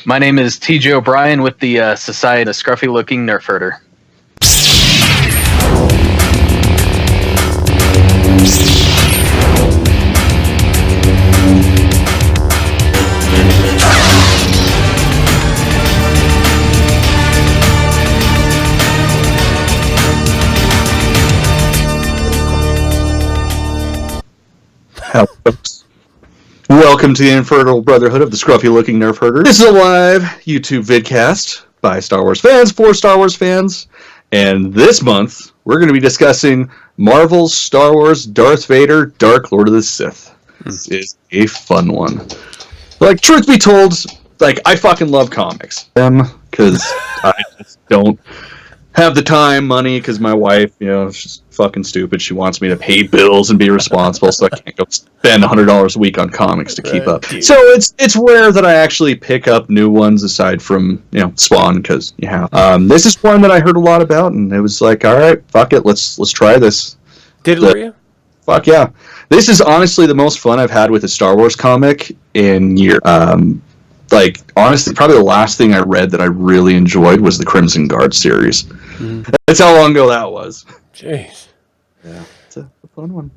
My name is TJ O'Brien with the Society of the Scruffy Looking Nerf Herder. Hello, folks. Welcome to the Infernal Brotherhood of the Scruffy Looking Nerf Herder. This is a live YouTube vidcast by Star Wars fans for Star Wars fans. And this month, we're going to be discussing Marvel's Star Wars Darth Vader Dark Lord of the Sith. This is a fun one. Like, truth be told, like, I fucking love comics. Because I just don't have the time, money, because my wife, she's fucking stupid. She wants me to pay bills and be responsible, so I can't go spend $100 a week on comics to keep up. Dude. So it's rare that I actually pick up new ones aside from Spawn, because this is one that I heard a lot about, and it was like, all right, fuck it, let's try this. Did it for you? Fuck yeah! This is honestly the most fun I've had with a Star Wars comic in years. Like, honestly, probably the last thing I read that I really enjoyed was the Crimson Guard series. That's how long ago that was. Jeez. Yeah, it's a fun one.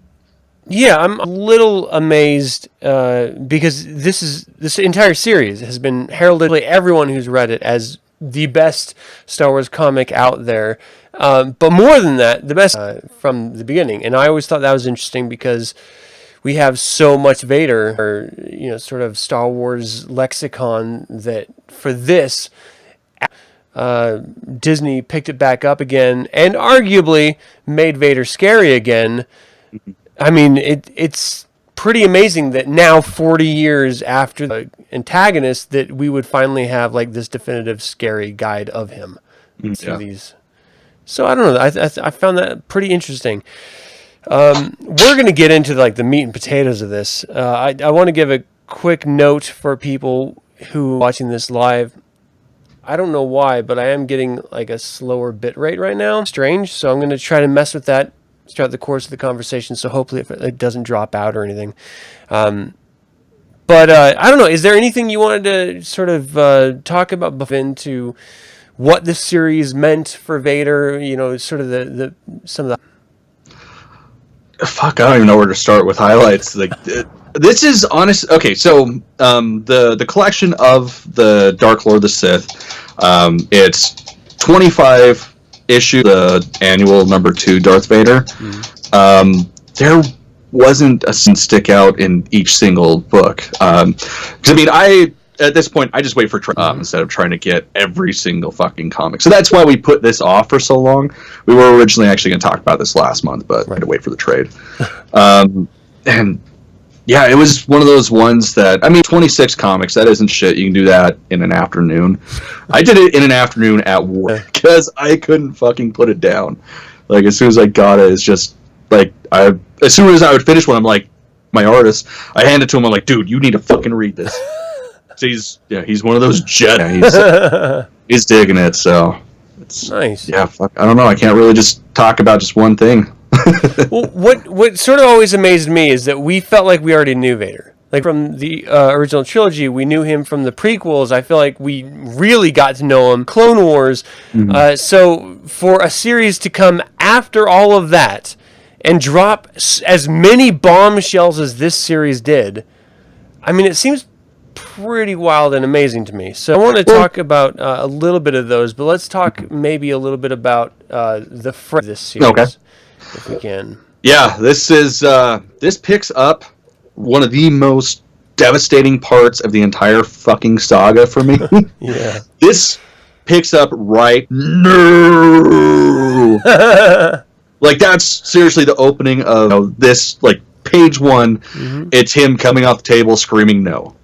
Yeah, I'm a little amazed because this entire series has been heralded by everyone who's read it as the best Star Wars comic out there. But more than that, the best from the beginning. And I always thought that was interesting because we have so much Vader, or sort of Star Wars lexicon, that for this, Disney picked it back up again and arguably made Vader scary again. I mean, it's pretty amazing that now, 40 years after the antagonist, that we would finally have like this definitive scary guide of him through these. So I don't know. I found that pretty interesting. We're going to get into like the meat and potatoes of this. I want to give a quick note for people who are watching this live. I don't know why, but I am getting like a slower bit rate right now. Strange. So I'm going to try to mess with that throughout the course of the conversation. So hopefully it doesn't drop out or anything. But I don't know. Is there anything you wanted to sort of talk about before into what this series meant for Vader? Sort of the some of the. Fuck, I don't even know where to start with highlights. Like, this is honest. Okay, so the collection of the Dark Lord of the Sith, it's 25 issue, the annual number 2 Darth Vader. There wasn't a scene stick out in each single book. 'Cause, I mean, at this point, I just wait for instead of trying to get every single fucking comic. So that's why we put this off for so long. We were originally actually going to talk about this last month, but I had to wait for the trade. And yeah, it was one of those ones that, I mean, 26 comics, that isn't shit. You can do that in an afternoon. I did it in an afternoon at work because I couldn't fucking put it down. Like, as soon as I got it, it's just like, as soon as I would finish one, I'm like, my artist, I hand it to him, I'm like, dude, you need to fucking read this. So he's one of those Jedi. He's digging it, so it's nice. Yeah, fuck, I don't know. I can't really just talk about just one thing. Well, what sort of always amazed me is that we felt like we already knew Vader. Like from the original trilogy, we knew him from the prequels. I feel like we really got to know him. Clone Wars. So for a series to come after all of that and drop as many bombshells as this series did, I mean, it seems pretty wild and amazing to me. So I want to talk about a little bit of those, but let's talk maybe a little bit about the front of this series, if we can. Yeah, this picks up one of the most devastating parts of the entire fucking saga for me. Yeah. This picks up right no. Like, that's seriously the opening of this, like, page 1. It's him coming off the table screaming no.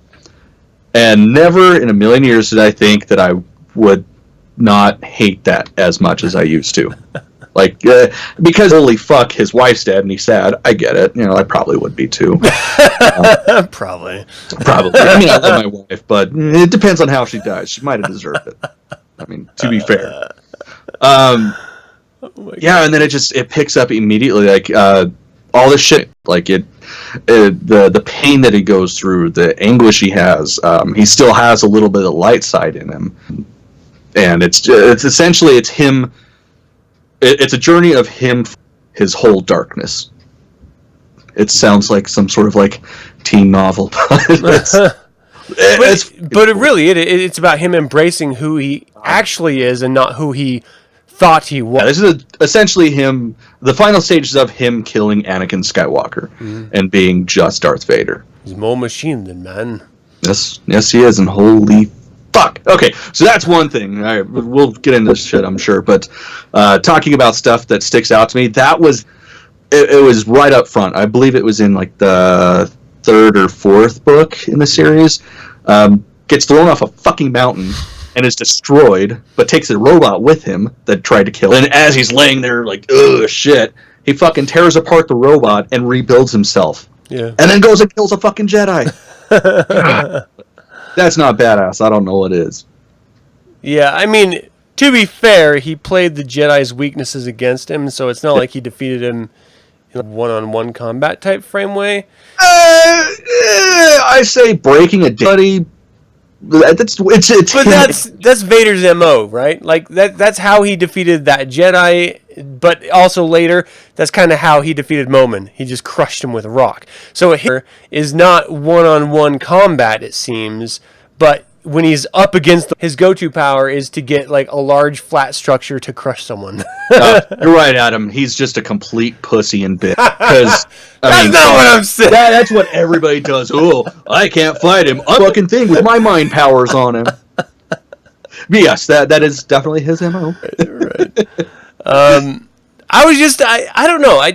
And never in a million years did I think that I would not hate that as much as I used to. Like, because holy fuck, his wife's dead and he's sad. I get it. I probably would be too. Probably. I mean, I love my wife, but it depends on how she dies. She might have deserved it. I mean, to be fair. Yeah, and then it picks up immediately. Like, all this shit, like the pain that he goes through, the anguish he has, he still has a little bit of light side in him, and it's essentially it's him. It's a journey of him, his whole darkness. It sounds like some sort of like teen novel, but it's about him embracing who he actually is and not who he thought he was. Yeah, this is essentially him. The final stages of him killing Anakin Skywalker and being just Darth Vader. He's more machine than man. Yes, he is, and holy fuck. Okay, so that's one thing. All right, we'll get into this shit, I'm sure. But talking about stuff that sticks out to me, that was it was right up front. I believe it was in like the third or fourth book in the series. Gets thrown off a fucking mountain and is destroyed, but takes a robot with him that tried to kill him. And as he's laying there like, ugh, shit, he fucking tears apart the robot and rebuilds himself. Yeah. And then goes and kills a fucking Jedi. That's not badass. I don't know what is. Yeah, I mean, to be fair, he played the Jedi's weaknesses against him, so it's not like he defeated him in a one-on-one combat type frame way. I say breaking a Jedi. But that's Vader's MO, right? Like that's how he defeated that Jedi, but also later that's kind of how he defeated Momin. He just crushed him with a rock. So here is not one-on-one combat, it seems, but when he's up against his go-to power is to get like a large flat structure to crush someone. You're right, Adam. He's just a complete pussy and bitch. That's not what I'm saying. That's what everybody does. Oh, I can't fight him. I'm fucking thing with my mind powers on him. But yes, that is definitely his MO. Right. I don't know.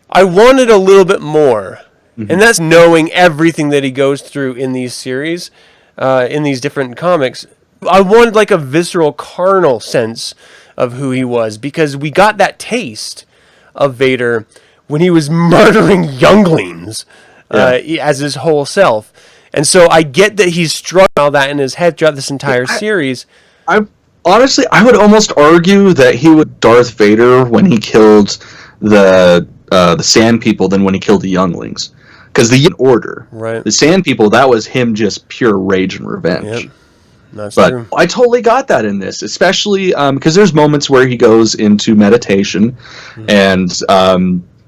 I wanted a little bit more, and that's knowing everything that he goes through in these series. In these different comics, I wanted like a visceral, carnal sense of who he was, because we got that taste of Vader when he was murdering younglings as his whole self. And so I get that he's strung all that in his head throughout this entire series. I would almost argue that he was Darth Vader when he killed the Sand People than when he killed the younglings. Because the Order, right. The Sand People, that was him just pure rage and revenge. Yep. That's true. I totally got that in this, especially because there's moments where he goes into meditation, and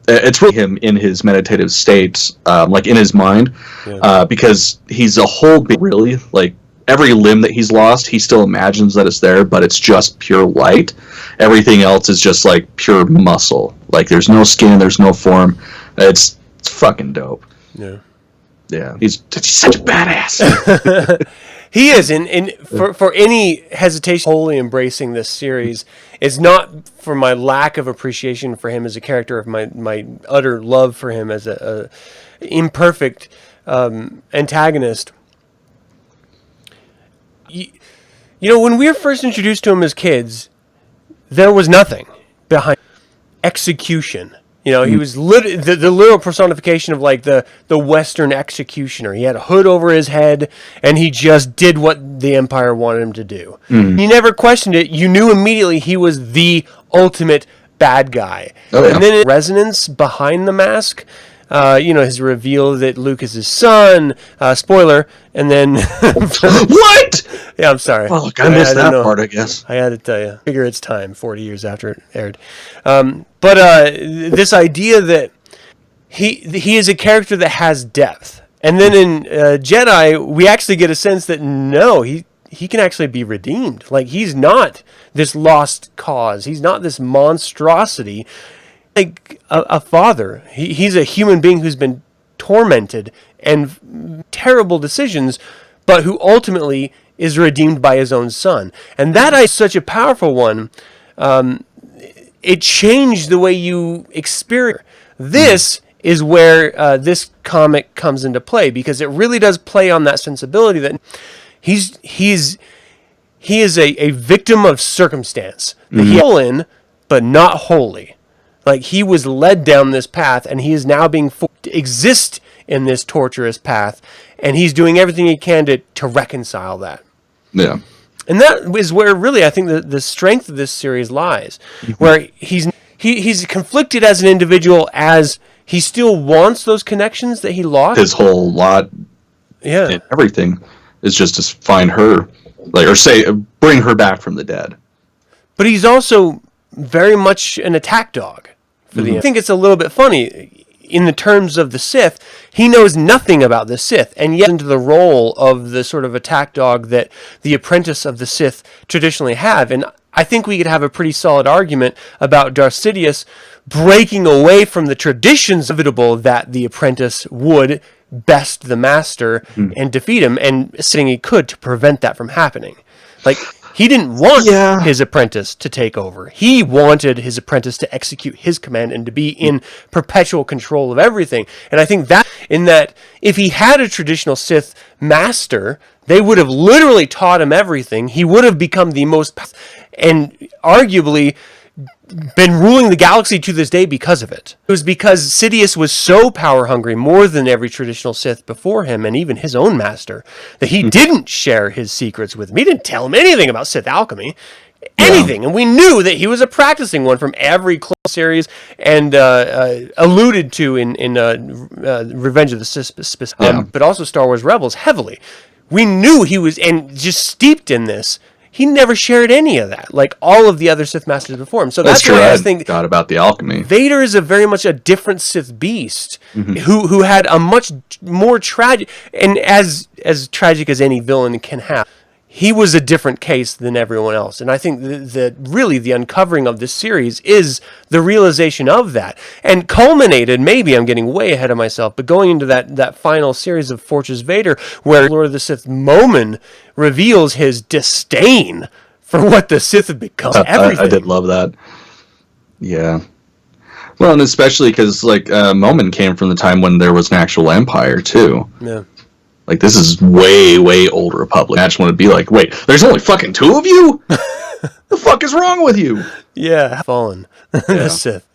it's really him in his meditative state, like in his mind, because he's a whole really, like, every limb that he's lost, he still imagines that it's there, but it's just pure light. Everything else is just, like, pure muscle. Like, there's no skin, there's no form. It's fucking dope. Yeah. He's such a badass. He is, and for any hesitation wholly embracing this series, it's not for my lack of appreciation for him as a character, of my utter love for him as a imperfect antagonist. You know, when we were first introduced to him as kids, there was nothing behind execution. You know, he was the literal personification of like the Western executioner. He had a hood over his head, and he just did what the Empire wanted him to do. He never questioned it. You knew immediately he was the ultimate bad guy. And then resonance behind the mask, his reveal that Luke is his son, spoiler, and then... What? Yeah, I'm sorry. Fuck, I missed that part, I guess. I had to tell you. Figure it's time, 40 years after it aired. But this idea that he is a character that has depth. And then in Jedi, we actually get a sense that no, he can actually be redeemed. Like, he's not this lost cause. He's not this monstrosity. Like a father. He's a human being who's been tormented and terrible decisions, but who ultimately is redeemed by his own son. And that is such a powerful one. It changed the way you experience. This is where this comic comes into play, because it really does play on that sensibility that he is a victim of circumstance. That he's in, but not wholly. Like, he was led down this path, and he is now being forced to exist in this torturous path, and he's doing everything he can to reconcile that. Yeah. And that is where really I think the strength of this series lies, where he's conflicted as an individual as he still wants those connections that he lost. His whole lot, and everything, is just to find her, bring her back from the dead. But he's also very much an attack dog for the. I think it's a little bit funny. In the terms of the Sith, he knows nothing about the Sith, and yet into the role of the sort of attack dog that the apprentice of the Sith traditionally have. And I think we could have a pretty solid argument about Darth Sidious breaking away from the traditions inevitable that the apprentice would best the master and defeat him, and saying he could to prevent that from happening. Like, he didn't want his apprentice to take over. He wanted his apprentice to execute his command and to be in perpetual control of everything. And I think that if he had a traditional Sith master, they would have literally taught him everything. He would have become the most, and arguably been ruling the galaxy to this day because of it. It was because Sidious was so power hungry, more than every traditional Sith before him, and even his own master, that he didn't share his secrets with him. He didn't tell him anything about Sith alchemy, anything. And we knew that he was a practicing one from every Clone series, and alluded to in Revenge of the Sith, but also Star Wars Rebels heavily. We knew he was, and just steeped in this. He never shared any of that, like all of the other Sith masters before him. So that's true. why I think forgot about the alchemy. Vader is very much a different Sith beast, who had a much more tragic, and as tragic as any villain can have. He was a different case than everyone else. And I think that really the uncovering of this series is the realization of that. And culminated, maybe I'm getting way ahead of myself, but going into that final series of Fortress Vader, where Lord of the Sith Momin reveals his disdain for what the Sith have become. Everything. I did love that. Yeah. Well, and especially because, Momin came from the time when there was an actual empire, too. Yeah. Like, this is way, way old Republic. I just want to be like, wait, there's only fucking 2 of you? The fuck is wrong with you? Yeah, fallen. The Sith.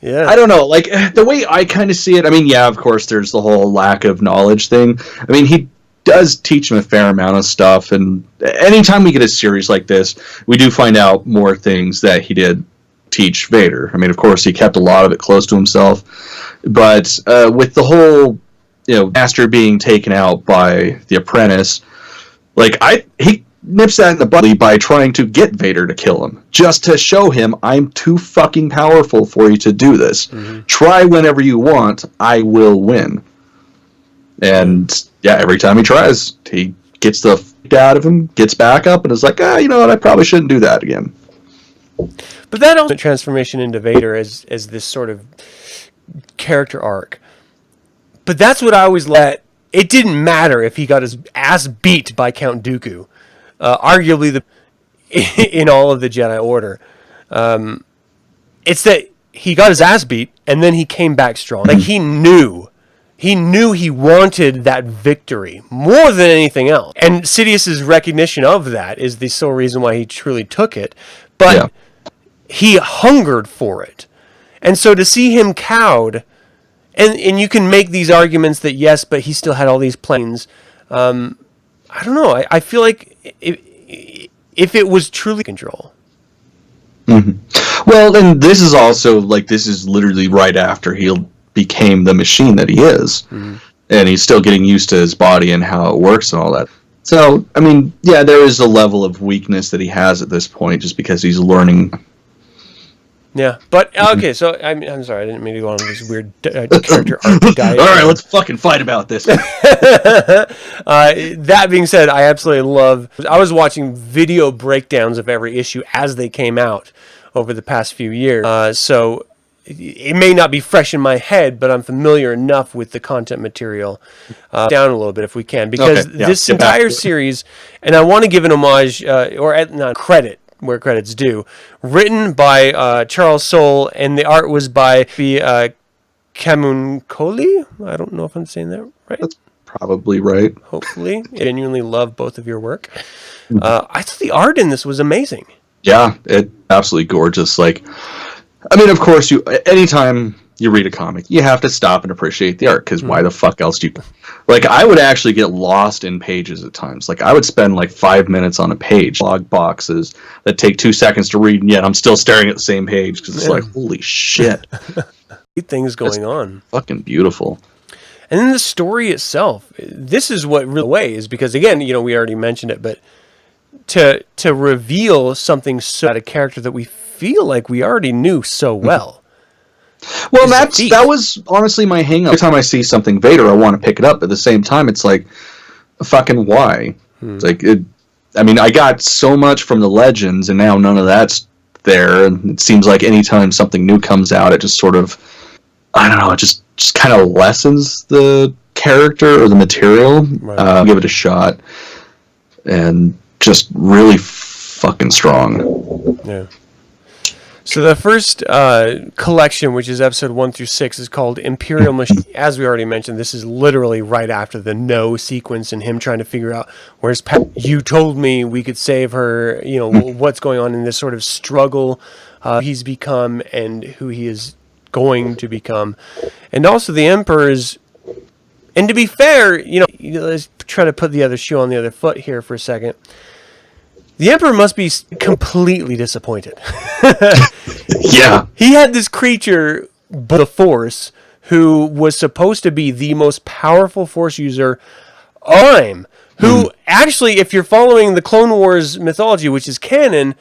Yeah. I don't know. Like, the way I kind of see it, I mean, yeah, of course, there's the whole lack of knowledge thing. I mean, he does teach him a fair amount of stuff, and anytime we get a series like this, we do find out more things that he did teach Vader. I mean, of course, he kept a lot of it close to himself, but with the whole master being taken out by the apprentice, he nips that in the butt by trying to get Vader to kill him, just to show him, I'm too fucking powerful for you to do this. Try whenever you want, I will win. And every time he tries, he gets the f*** out of him, gets back up, and is like, you know what, I probably shouldn't do that again. But that ultimate transformation into Vader as this sort of character arc. But that's what I always let. It didn't matter if he got his ass beat by Count Dooku, arguably in all of the Jedi Order. It's that he got his ass beat and then he came back strong. Like, he knew he wanted that victory more than anything else. And Sidious's recognition of that is the sole reason why he truly took it. But he hungered for it. And so to see him cowed. And you can make these arguments that, yes, but he still had all these planes. I don't know. I feel like if it was truly control. Well, and this is also, this is literally right after he became the machine that he is. And he's still getting used to his body and how it works and all that. So, I mean, there is a level of weakness that he has at this point just because he's learning. Yeah, but okay. So I'm sorry, I didn't mean to go on this weird character arc diet. All right, let's fucking fight about this. That being said, I absolutely love. I was watching video breakdowns of every issue as they came out over the past few years. So it may not be fresh in my head, but I'm familiar enough with the content material. Down a little bit if we can, because this entire series, and I want to give an homage credit where credit's due, written by Charles Soule, and the art was by Camuncoli. I don't know if I'm saying that right. That's probably right. Hopefully. I genuinely love both of your work. I thought the art in this was amazing. Yeah, it's absolutely gorgeous. I mean, of course, anytime you read a comic, you have to stop and appreciate the art, because why the fuck else do you... I would actually get lost in pages at times. I would spend 5 minutes on a page, log boxes that take 2 seconds to read, and yet I'm still staring at the same page, because it's holy shit. things going on. Fucking beautiful. And then the story itself, this is what really weighs, because again, we already mentioned it, but to reveal something so about a character that we feel like we already knew so well. Well, that was honestly my hang up. Every time I see something Vader, I want to pick it up. At the same time, it's like, fucking why? It's like, I got so much from the Legends, and now none of that's there. And it seems like anytime something new comes out, it just sort of, I don't know, it just kind of lessens the character or the material. Right. Give it a shot. And just really fucking strong. Yeah. So the first collection, which is episode 1 through 6, is called Imperial Machine. As we already mentioned, this is literally right after the no sequence and him trying to figure out where's you told me we could save her, what's going on in this sort of struggle he's become and who he is going to become. And also the Emperor's, and to be fair, let's try to put the other shoe on the other foot here for a second. The Emperor must be completely disappointed. Yeah. He had this creature, the Force, who was supposed to be the most powerful Force user who actually, if you're following the Clone Wars mythology, which is canon,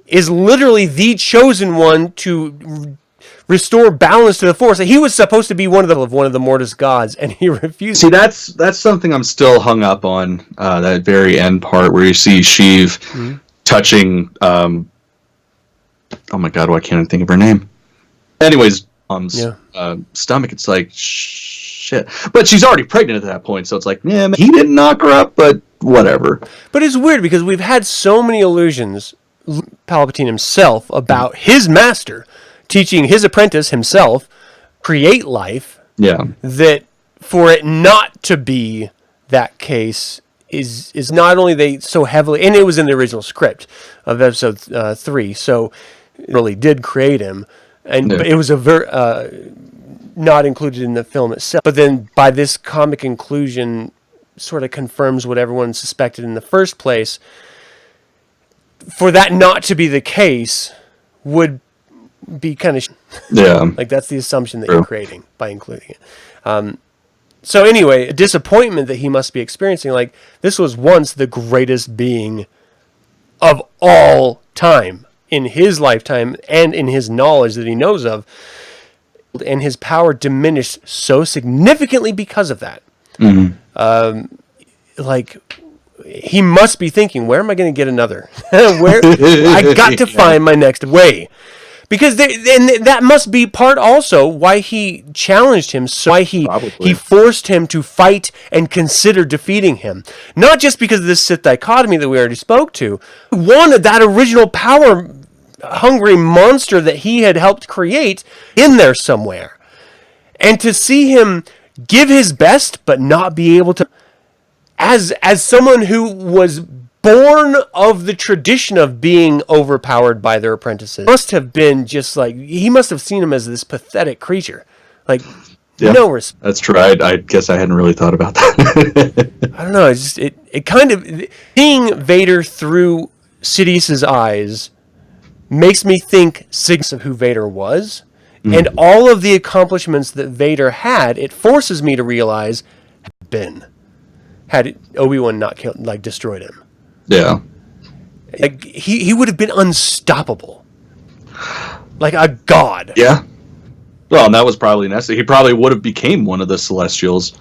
is literally the chosen one to restore balance to the Force. He was supposed to be one of the Mortis gods, and he refused. See, that's something I'm still hung up on. That very end part where you see Sheev touching. Oh my god, why can't I think of her name? Anyways, stomach. It's like shit, but she's already pregnant at that point, so it's like, yeah, he didn't knock her up, but whatever. But it's weird because we've had so many illusions, Palpatine himself, about his master teaching his apprentice himself create life. Yeah. That for it not to be that case is not only they so heavily, and it was in the original script of episode 3, so it really did create him, and it was not included in the film itself. But then by this comic inclusion, sort of confirms what everyone suspected in the first place. For that not to be the case would be kind of like that's the assumption that you're creating by including it. So anyway, a disappointment that he must be experiencing. Like, this was once the greatest being of all time in his lifetime and in his knowledge that he knows of, and his power diminished so significantly because of that. He must be thinking, where am I going to get another? I got to find my next way. Because that must be part also why he challenged him, so why he forced him to fight and consider defeating him. Not just because of this Sith dichotomy that we already spoke to. He wanted that original power-hungry monster that he had helped create in there somewhere. And to see him give his best but not be able to... As someone who was born of the tradition of being overpowered by their apprentices, must have been just like, he must have seen him as this pathetic creature. Like, no respect. That's true. I guess I hadn't really thought about that. I don't know. It's just, it kind of, seeing Vader through Sidious's eyes makes me think of who Vader was, and all of the accomplishments that Vader had, it forces me to realize had Obi-Wan not destroyed him. Yeah. Like, he would have been unstoppable. Like a god. Yeah. Well, and that was probably necessary. He probably would have became one of the Celestials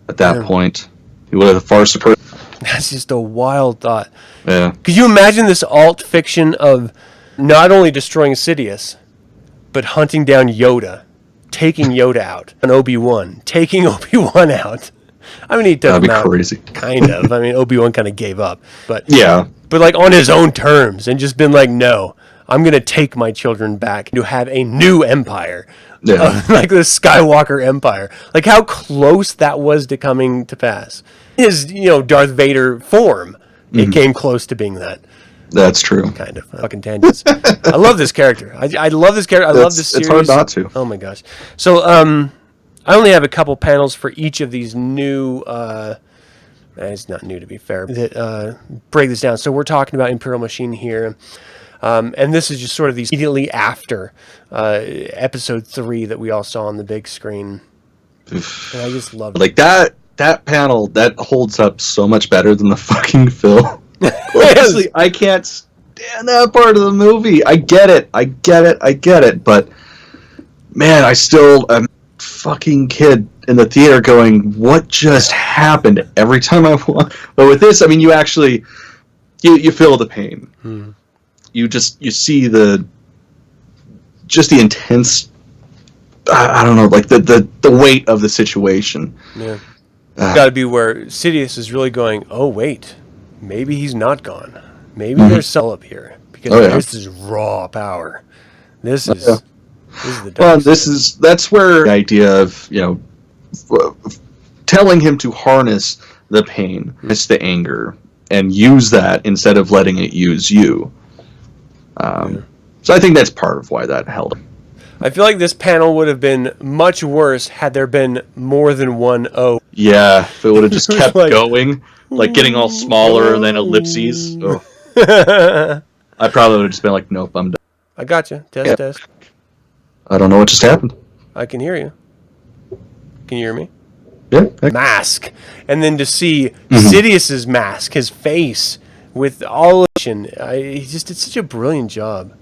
at that point. He would have far superior. That's just a wild thought. Yeah. Could you imagine this alt fiction of not only destroying Sidious, but hunting down Yoda, taking Yoda out, and Obi-Wan, taking Obi-Wan out? I mean, he took him out, crazy. Kind of. I mean, Obi-Wan kind of gave up, but like on his own terms, and just been like, no, I'm going to take my children back to have a new empire, like the Skywalker Empire. Like how close that was to coming to pass. His, Darth Vader form, it came close to being that. That's true. Kind of. Fucking tangents. I love this character. I love this character. I love this series. It's hard not to. Oh my gosh. So, I only have a couple panels for each of these new, it's not new to be fair, that break this down. So we're talking about Imperial Machine here. And this is just sort of these immediately after episode 3 that we all saw on the big screen. And I just love it. Like that panel, that holds up so much better than the fucking film. Honestly, I can't stand that part of the movie. I get it. But man, I still am a fucking kid in the theater going, what just happened? Every time I watch. But with this, I mean, you actually, you feel the pain. You see the intense, I don't know, like the weight of the situation. Yeah. It's got to be where Sidious is really going, oh, wait, maybe he's not gone. Maybe there's Soule up here. Because this is raw power. This is the dark side. That's where the idea of, telling him to harness the pain, harness the anger, and use that instead of letting it use you. So I think that's part of why that held him. I feel like this panel would have been much worse had there been more than one O. Yeah, if it would have just kept going, like getting all smaller and then ellipses. Oh. I probably would have just been like, nope, I'm done. I got you. Test. I don't know what just happened. I can hear you. Can you hear me? Yeah. Mask. And then to see Sidious's mask, his face, with all he just did such a brilliant job.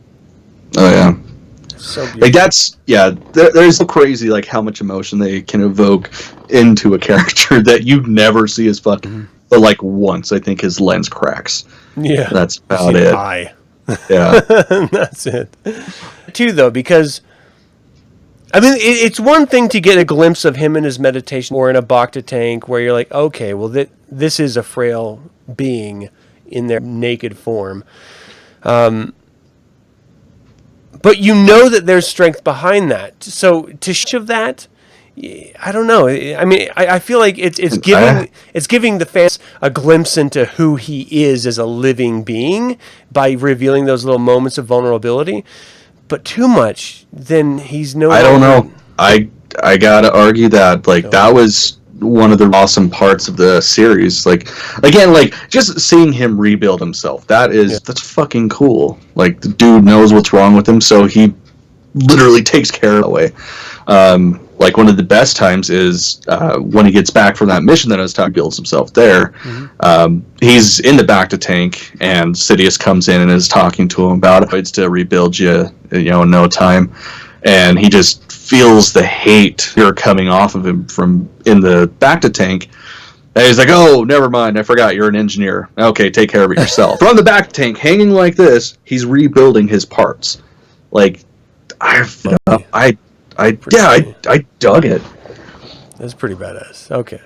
Oh, yeah. So beautiful. Like that's there's so crazy like how much emotion they can evoke into a character that you never see as fucking but like once I think his lens cracks. Yeah. That's about it. Eye. Yeah. That's it. Too though, because I mean it's one thing to get a glimpse of him in his meditation or in a Bacta tank where you're like, okay, well this is a frail being in their naked form. But you know that there's strength behind that. So to shove that, I don't know. I mean, I feel like it's giving the fans a glimpse into who he is as a living being by revealing those little moments of vulnerability. But too much, then he's no. I don't know. I gotta argue that that was one of the awesome parts of the series. Like again, like just seeing him rebuild himself. That's fucking cool. Like the dude knows what's wrong with him, so he literally takes care of it away. Like one of the best times is when he gets back from that mission that I was talking, builds himself there. He's in the Bacta tank, and Sidious comes in and is talking to him about it's to rebuild you, in no time, and he just feels the hate here coming off of him from in the Bacta tank. And he's like, oh, never mind, I forgot you're an engineer. Okay, take care of it yourself. From the Bacta tank, hanging like this, he's rebuilding his parts. Like, I dug it. That's pretty badass. Okay.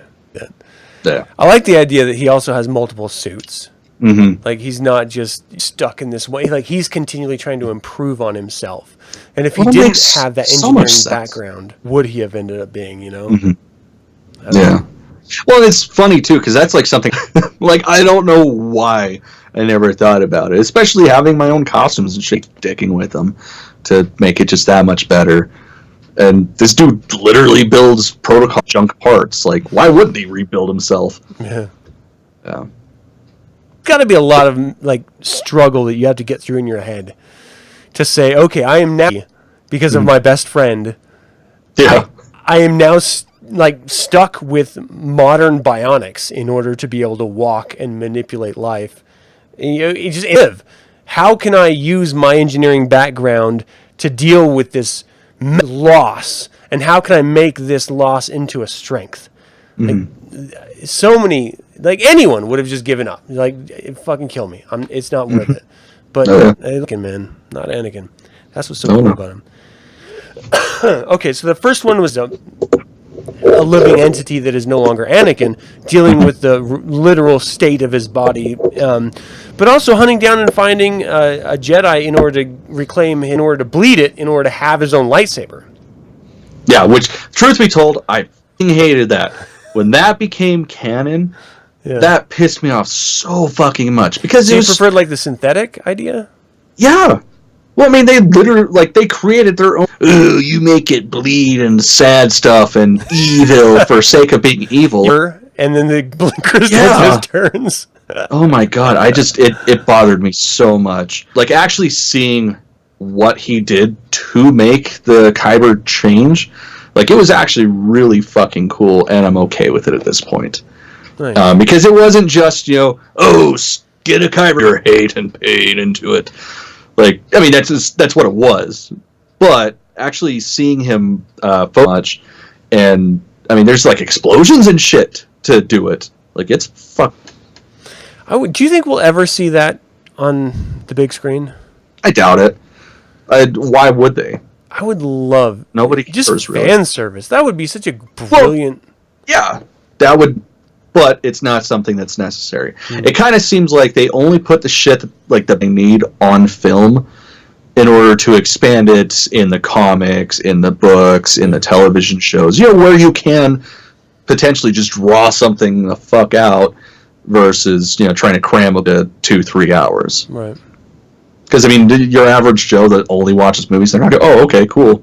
Yeah. I like the idea that he also has multiple suits. Like he's not just stuck in this way. Like he's continually trying to improve on himself. And if he didn't have that engineering background, would he have ended up being? Yeah. Well, it's funny too because that's like something like I don't know why I never thought about it, especially having my own costumes and shit, dicking with them to make it just that much better. And this dude literally builds protocol junk parts. Like, why wouldn't he rebuild himself? Yeah. Yeah. Got to be a lot of like struggle that you have to get through in your head to say, okay, I am now because of my best friend. Yeah. I am now stuck with modern bionics in order to be able to walk and manipulate life. And, you just live. How can I use my engineering background to deal with this loss, and how can I make this loss into a strength? Like, so many, like anyone would have just given up. Like, fucking kill me. It's not worth it. But Anakin, man, not Anakin. That's what's so cool about him. Okay, so the first one was a living entity that is no longer Anakin, dealing with the literal state of his body, but also hunting down and finding a Jedi in order to reclaim, in order to bleed it, in order to have his own lightsaber. Yeah, which, truth be told, I fucking hated that. When that became canon, that pissed me off so fucking much. Because you preferred like the synthetic idea? Yeah. Well, I mean, they literally, they created their own, ooh, you make it bleed and sad stuff and evil for sake of being evil. And then the crystal just turns. Oh my god, it bothered me so much. Like, actually seeing what he did to make the Kyber change, like, it was actually really fucking cool, and I'm okay with it at this point. Nice. Because it wasn't just, get a Kyber hate and pain into it. Like, I mean, that's what it was. But actually seeing him so much, and, I mean, there's, like, explosions and shit to do it. Like, it's fuck. Do you think we'll ever see that on the big screen? I doubt it. Why would they? I would love Nobody just cares, fan really. service. That would be such a brilliant. Yeah, that would, but it's not something that's necessary. It kind of seems like they only put the shit that they need on film in order to expand it in the comics, in the books, in the television shows. Where you can potentially just draw something the fuck out versus trying to cram up to 2-3 hours. Right. Because, I mean, your average Joe that only watches movies, they're not going, oh, okay, cool.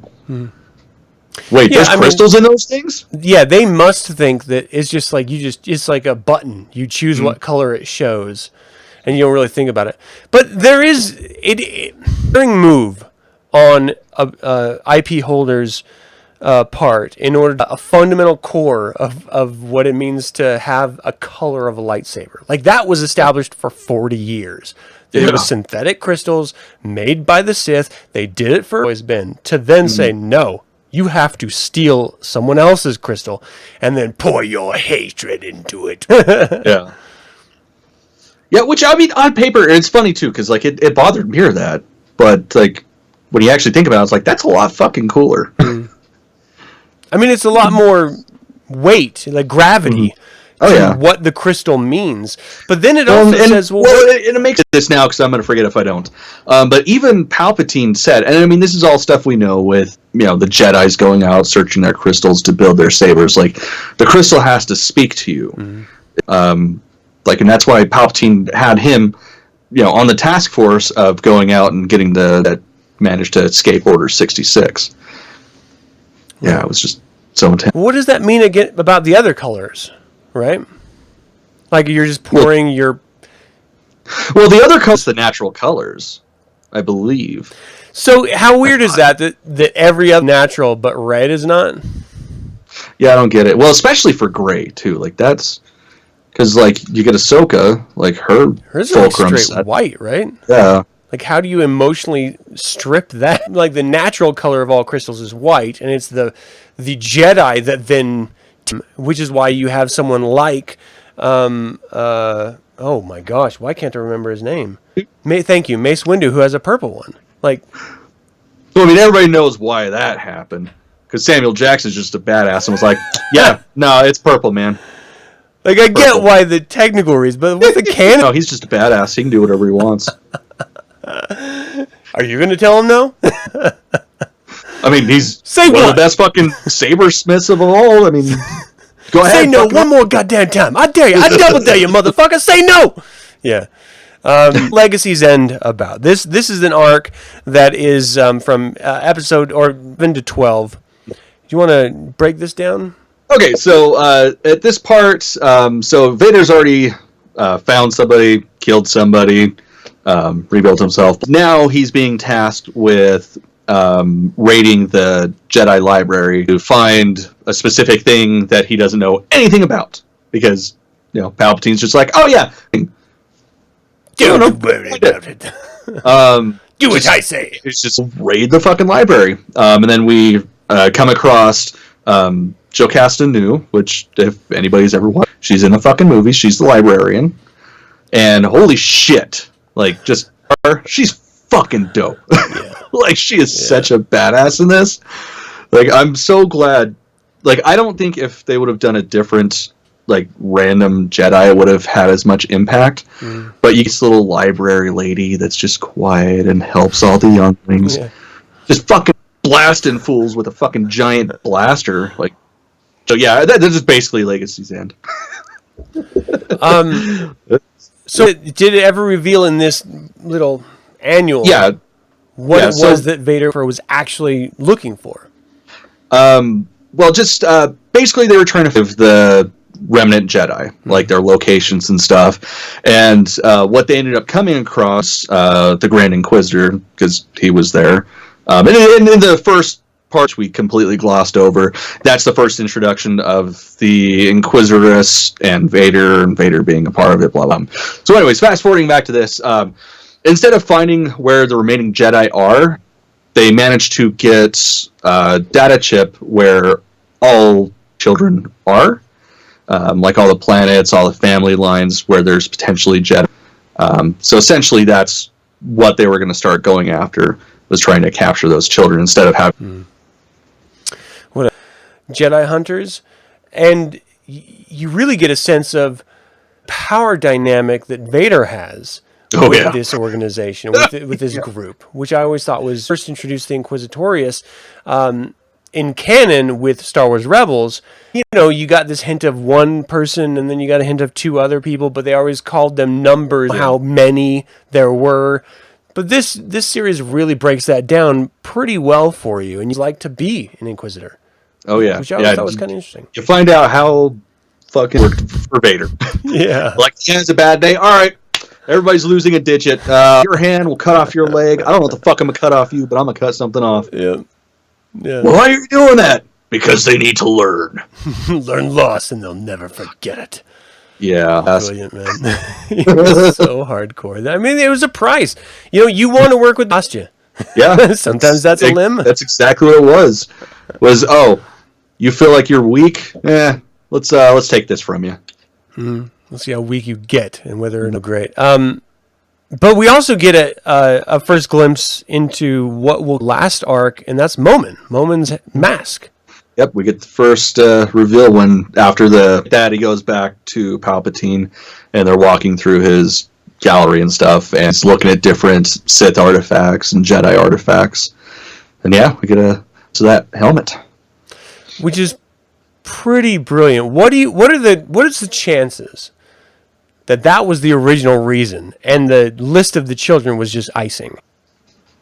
Wait, there's crystals in those things? Yeah, they must think that it's just like it's like a button. You choose what color it shows, and you don't really think about it. But there is during move on a IP holder's part in order to a fundamental core of what it means to have a color of a lightsaber. Like, that was established for 40 years. It was synthetic crystals made by the Sith. They did it for always been. To then say, no, you have to steal someone else's crystal and then pour your hatred into it. Yeah. Yeah, which, I mean, on paper, it's funny, too, because, like, it bothered me or that. But, like, when you actually think about it, it's like, that's a lot fucking cooler. I mean, it's a lot more weight, like gravity, to what the crystal means. But then it also says, it makes this now, because I'm going to forget if I don't. But even Palpatine said, and I mean, this is all stuff we know with, the Jedis going out, searching their crystals to build their sabers. Like, the crystal has to speak to you. And that's why Palpatine had him, on the task force of going out and getting that managed to escape Order 66. Yeah, it was just so intense. What does that mean again about the other colors, right? Like, you're just pouring your... Well, the other colors, the natural colors, I believe. So how weird is that every other natural but red is not? Yeah, I don't get it. Well, especially for gray, too. Like, that's... Because, like, you get Ahsoka, like, hers is like straight white, right? Yeah. Like, how do you emotionally strip that? Like, the natural color of all crystals is white, and it's the Jedi that then, which is why you have someone like, oh my gosh, why can't I remember his name? Thank you, Mace Windu, who has a purple one. Like, so, I mean, everybody knows why that happened. Because Samuel Jackson's just a badass and was like, yeah, no, it's purple, man. Like, I get why the technical reason, but with the canon... No, he's just a badass. He can do whatever he wants. Are you going to tell him no? I mean, he's one of the best fucking sabersmiths of all. I mean, go ahead. Say no one more goddamn time. I dare you. I double dare you, motherfucker. Say no. Yeah. Legacies end about. This is an arc that is from episode or into 12. Do you want to break this down? Okay, so at this part, so Vader's already found somebody, killed somebody, rebuilt himself. Now he's being tasked with raiding the Jedi library to find a specific thing that he doesn't know anything about. Because, Palpatine's just like, oh yeah. Don't worry about it. Do what I say. It's just raid the fucking library. And then we come across... Jocasta Nu, which, if anybody's ever watched, she's in a fucking movie. She's the librarian. And holy shit. Like, just her, she's fucking dope. Yeah. Like, she is such a badass in this. Like, I'm so glad. Like, I don't think if they would have done a different, like, random Jedi, it would have had as much impact. But you get this little library lady that's just quiet and helps all the younglings. Yeah. Just fucking blasting fools with a fucking giant blaster. Like, so yeah, that's just basically Legacy's end. So did it ever reveal in this little annual what it was that Vader was actually looking for? Well, just basically they were trying to give the remnant Jedi, like their locations and stuff. And what they ended up coming across, the Grand Inquisitor, because he was there. And in the first parts we completely glossed over, that's the first introduction of the Inquisitress and Vader being a part of it, blah, blah. So anyways, fast forwarding back to this, instead of finding where the remaining Jedi are, they managed to get a data chip where all children are, like all the planets, all the family lines where there's potentially Jedi. So essentially that's what they were going to start going after, was trying to capture those children instead of having... Jedi hunters, and you really get a sense of power dynamic that Vader has with this organization, with this group, which I always thought was first introduced the Inquisitorius in canon with Star Wars Rebels. You got this hint of one person, and then you got a hint of two other people, but they always called them numbers, how many there were. But this series really breaks that down pretty well for you, and you like to be an Inquisitor. Oh, yeah. Which I always thought was kind of interesting. You find out how fucking worked for Vader. Yeah. Like, he has a bad day. All right, everybody's losing a digit. Your hand will cut off your leg. I don't know what the fuck I'm going to cut off you, but I'm going to cut something off. Yeah. Well, why are you doing that? Because they need to learn. Learn loss, and they'll never forget it. Yeah. Brilliant, man. It's so hardcore. I mean, it was a price. You want to work with Astya. Yeah. Sometimes that's a limb. That's exactly what it was. You feel like you're weak? Let's take this from you. Let's see how weak you get and whether or not great. But we also get a first glimpse into what will last arc, and that's Momin's mask. Yep, we get the first reveal when after the daddy goes back to Palpatine, and they're walking through his gallery and stuff, and it's looking at different Sith artifacts and Jedi artifacts, and yeah, we get to that helmet, which is pretty brilliant. What is the chances that was the original reason, and the list of the children was just icing?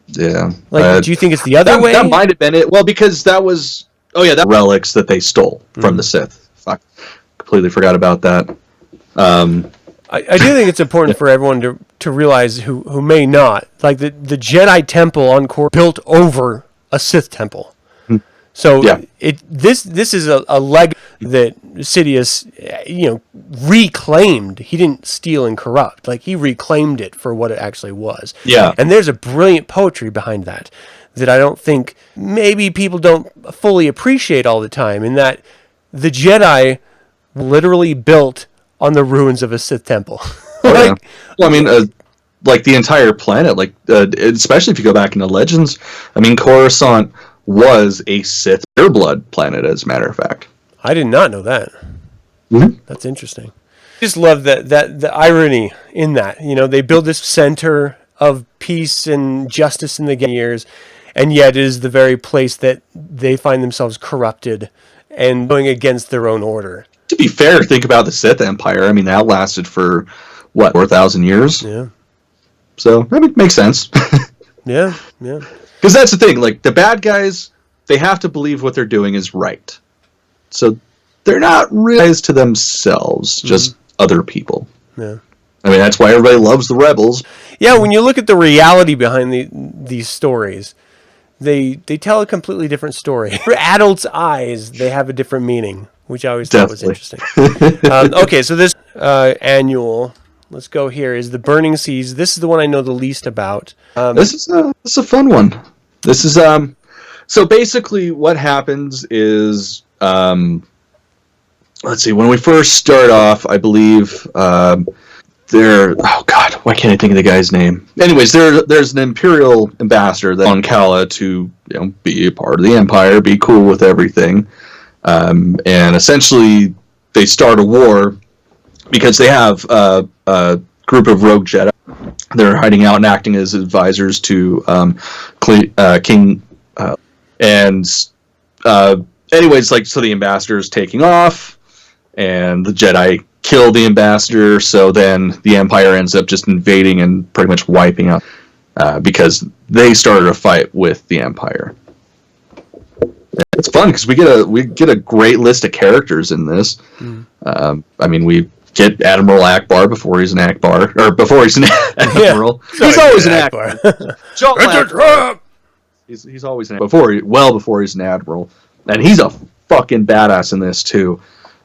Yeah, do you think it's the other way? That might have been it. Well, because that was relics that they stole from the Sith. Fuck, completely forgot about that. I do think it's important for everyone to realize who may not, like the Jedi Temple on Korra built over a Sith temple. So this is a leg that Sidious reclaimed. He didn't steal and corrupt. Like, he reclaimed it for what it actually was. Yeah. And there's a brilliant poetry behind that I don't think maybe people don't fully appreciate all the time, in that the Jedi literally built on the ruins of a Sith temple. Well, I mean, like the entire planet, like especially if you go back into Legends, I mean, Coruscant was a Sith pureblood planet, as a matter of fact. I did not know that. Mm-hmm. That's interesting. I just love that the irony in that. They build this center of peace and justice in the years, and yet it is the very place that they find themselves corrupted and going against their own order. To be fair, think about the Sith Empire. I mean, that lasted for, 4,000 years? Yeah. So, that makes sense. Yeah. Because that's the thing, like, the bad guys, they have to believe what they're doing is right. So, they're not really to themselves, just other people. Yeah. I mean, that's why everybody loves the Rebels. Yeah, when you look at the reality behind these stories, they tell a completely different story. For adults' eyes, they have a different meaning, which I always thought was interesting. Okay, so this annual, let's go here, is the Burning Seas. This is the one I know the least about. This is a fun one. This is so basically what happens is let's see, when we first start off, I believe oh god, why can't I think of the guy's name? Anyways, there's an Imperial ambassador that's on Kala to be a part of the Empire, be cool with everything, and essentially they start a war because they have a group of rogue Jedi. They're hiding out and acting as advisors to King. Anyways, so the ambassador is taking off, and the Jedi kill the ambassador, so then the Empire ends up just invading and pretty much wiping out because they started a fight with the Empire. It's fun because we get a great list of characters in this. I mean, we get Admiral Akbar before he's an Akbar, or before he's an Admiral. Yeah. He's always an Akbar. Joel Akbar. He's always an Akbar. Before he's an Admiral, and he's a fucking badass in this too.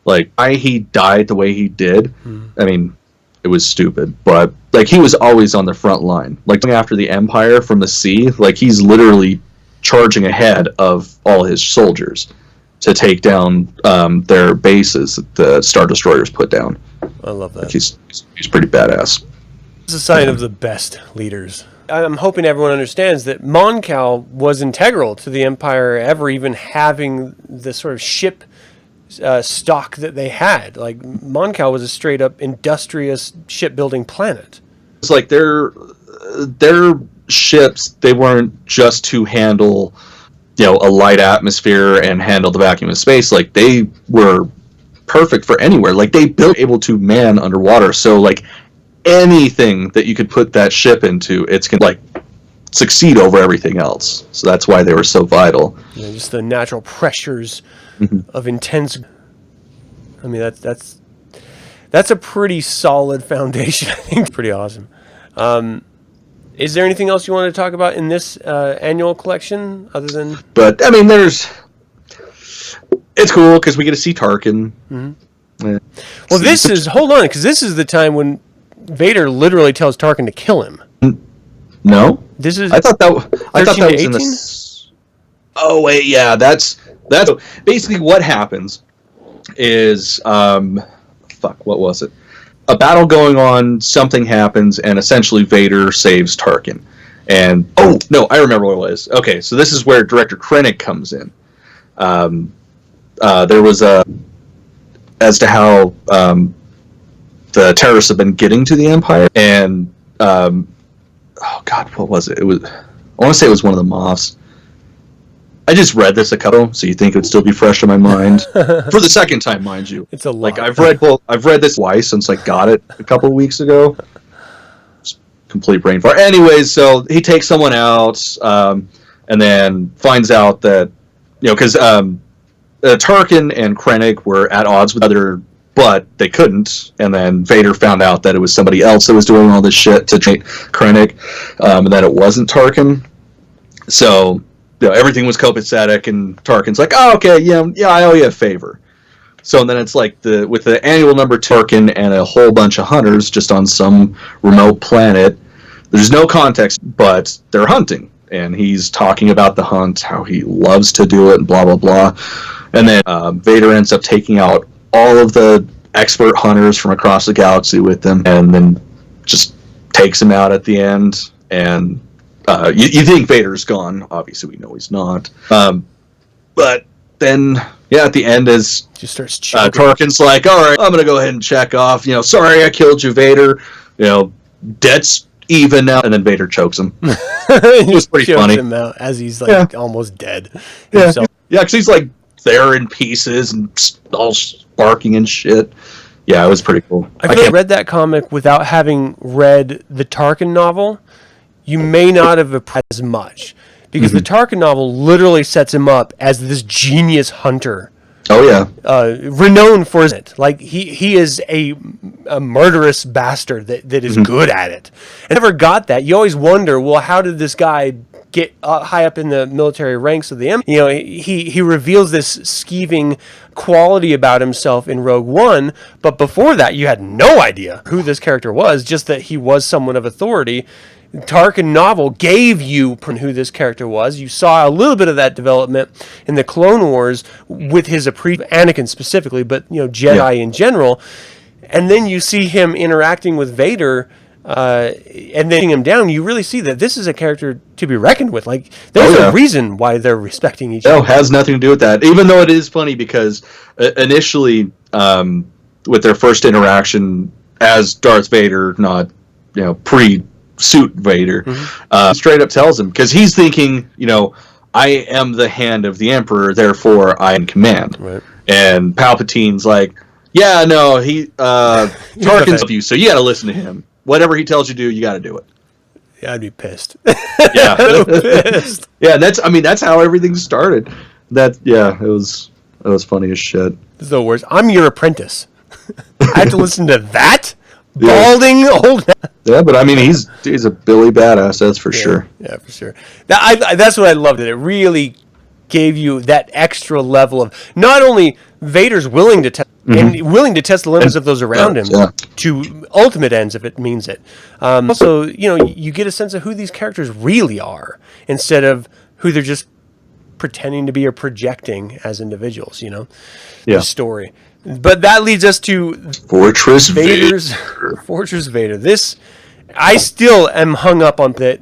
Like, why he died the way he did, I mean, it was stupid, but like he was always on the front line. Like after the Empire from the sea, like he's literally charging ahead of all his soldiers to take down their bases that the Star Destroyers put down. I love that. Like he's pretty badass. It's a sign of the best leaders. I'm hoping everyone understands that Mon Cal was integral to the Empire ever even having the sort of ship stock that they had. Like, Mon Cal was a straight up industrious shipbuilding planet. It's like their ships, they weren't just to handle, a light atmosphere and handle the vacuum of space. Like, they were perfect for anywhere. Like, they built able to man underwater. So, like, anything that you could put that ship into, it's gonna like succeed over everything else. So that's why they were so vital. Just the natural pressures of intense. I mean, that's a pretty solid foundation. I think pretty awesome. Is there anything else you want to talk about in this annual collection other than? But I mean, it's cool because we get to see Tarkin. Well, hold on, because this is the time when Vader literally tells Tarkin to kill him. No, this is. I thought that was in the. Oh wait, yeah, that's basically what happens. Is what was it? A battle going on, something happens, and essentially Vader saves Tarkin. And oh no, I remember what it was. Okay, so this is where Director Krennic comes in. There was as to how the terrorists have been getting to the Empire, and oh god, what was it? I want to say it was one of the Moffs. I just read this a couple, so you think it would still be fresh in my mind for the second time, mind you. It's a lot. Like I've read this twice since I got it a couple of weeks ago. Just complete brain fart. Anyways, so he takes someone out, and then finds out that because Tarkin and Krennic were at odds with other. But they couldn't, and then Vader found out that it was somebody else that was doing all this shit to train Krennic, and that it wasn't Tarkin. So everything was copacetic, and Tarkin's like, "Oh, okay, yeah, I owe you a favor." So then it's like with the annual number Tarkin and a whole bunch of hunters just on some remote planet. There's no context, but they're hunting, and he's talking about the hunt, how he loves to do it, and blah blah blah. And then Vader ends up taking out all of the expert hunters from across the galaxy with them, and then just takes him out at the end. And you think Vader's gone. Obviously, we know he's not. But then, at the end is just starts Tarkin's like, "All right, I'm gonna go ahead and check off. Sorry I killed you, Vader. Debt's even now." And then Vader chokes him. It was pretty funny. Him out as he's like almost dead. Yeah, because he's like there in pieces and all barking and shit. Yeah, it was pretty cool. I read that comic without having read the Tarkin novel. You may not have appreciated as much because the Tarkin novel literally sets him up as this genius hunter. Oh yeah, renowned for it. Like he is a murderous bastard that is good at it. I never got that. You always wonder, well, how did this guy get high up in the military ranks of the Empire? He reveals this skeeving quality about himself in Rogue One, but before that, you had no idea who this character was. Just that he was someone of authority. Tarkin novel gave you who this character was. You saw a little bit of that development in the Clone Wars with his Anakin specifically, but Jedi in general. And then you see him interacting with Vader, and then him down. You really see that this is a character to be reckoned with. Like there's a reason why they're respecting each other. No, it has nothing to do with that. Even though it is funny because initially, with their first interaction as Darth Vader, not pre-suit Vader, straight up tells him, because he's thinking, I am the hand of the Emperor, therefore I am in command. Right. And Palpatine's like, yeah, no, Tarkin's of you, so you got to listen to him. Whatever he tells you to do, you got to do it. Yeah, I'd be pissed. Yeah, pissed. Yeah, that's how everything started. It was funny as shit. This is the worst. I'm your apprentice. I have to listen to that Yeah. balding old man. Yeah, but I mean, he's a Billy badass, that's for sure. Yeah, for sure. That's what I loved. It really gave you that extra level of not only Vader's willing to test and willing to test the limits of those around him to ultimate ends if it means it. Also, you get a sense of who these characters really are instead of who they're just pretending to be or projecting as individuals. The story. But that leads us to Fortress Vader's Vader. Fortress Vader. This, I still am hung up on that.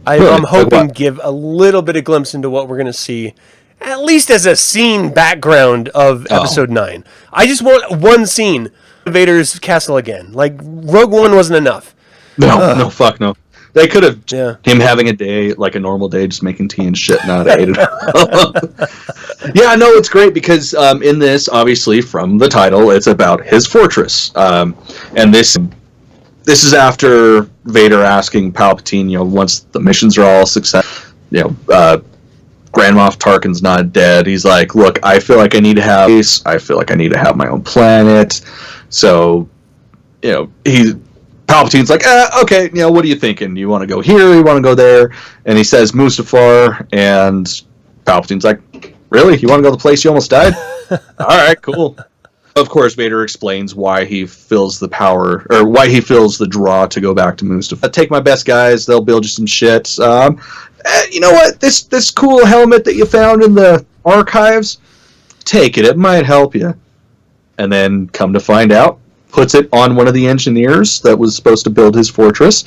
I'm hoping give a little bit of glimpse into what we're going to see, at least as a scene background of Episode 9. I just want one scene of Vader's castle again. Like, Rogue One wasn't enough. No, fuck no. They could have him having a day, like a normal day, just making tea and shit, not ate it. Yeah, no, it's great because in this, obviously, from the title, it's about his fortress. And this is after Vader asking Palpatine, once the missions are all successful, Grand Moff Tarkin's not dead. He's like, look, I feel like I need to have peace. I feel like I need to have my own planet. So, Palpatine's like, okay, what are you thinking? You want to go here? You want to go there? And he says Mustafar, and Palpatine's like, really? You want to go to the place you almost died? All right, cool. Of course, Vader explains why he feels the power, or why he feels the draw to go back to Mustafar. Take my best guys; they'll build you some shit. You know what? This cool helmet that you found in the archives, take it. It might help you. And then, come to find out, puts it on one of the engineers that was supposed to build his fortress,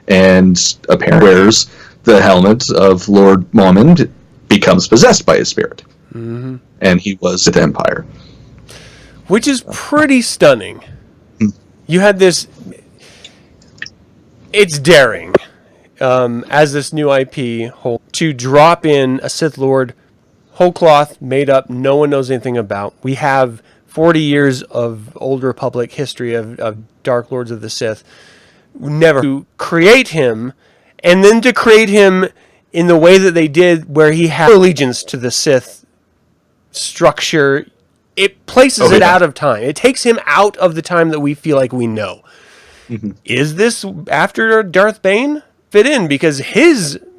and apparently wears the helmet of Lord Momond, becomes possessed by his spirit. Mm-hmm. And he was the Empire. Which is pretty stunning. You had this... It's daring, as this new IP, to drop in a Sith Lord, whole cloth, made up, no one knows anything about. We have 40 years of Old Republic history of Dark Lords of the Sith. Never to create him, and then to create him in the way that they did, where he had allegiance to the Sith structure. It places it out of time. It takes him out of the time that we feel like we know. Mm-hmm. Is this after Darth Bane fit in? Because